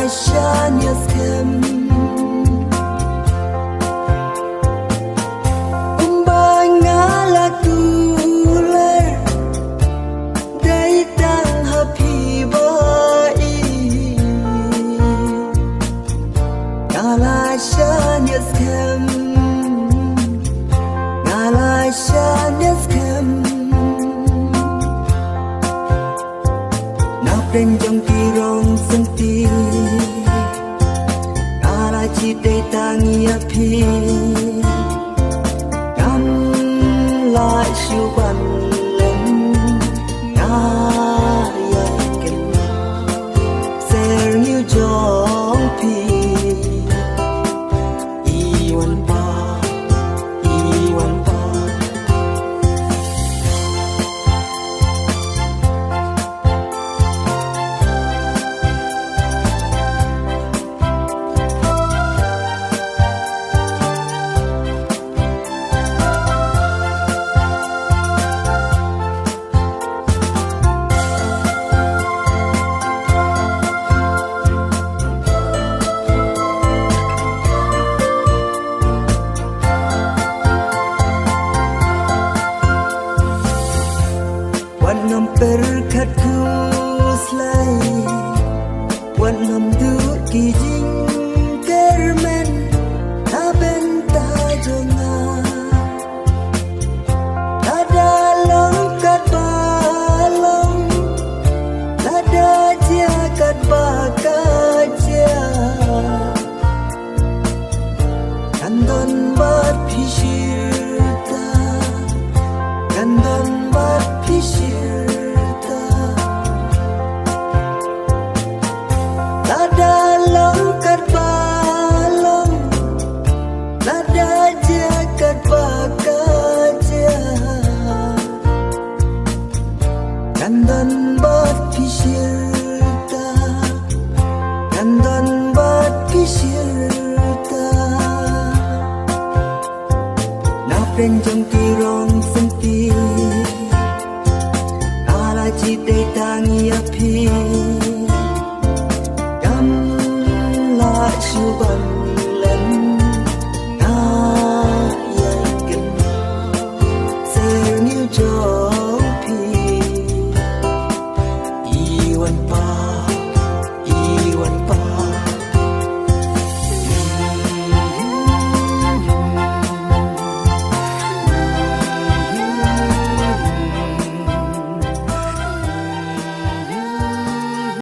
Shaniyaskem Trên trong kỳ rong sân ti Ala chi tê tang ya pi Cam lại siêu quan lên Nga ya kem Ser như chong pi Iwan pa Wanam perkatku selai Wanam du kijing kermen Taben tajonga Tada longkat balong Tada jagat bakaja Kandon bat pishirta Kandon bat pishirta Kandan bat pishirta Kandan bat pishirta Napren jong tirong senti Ala chite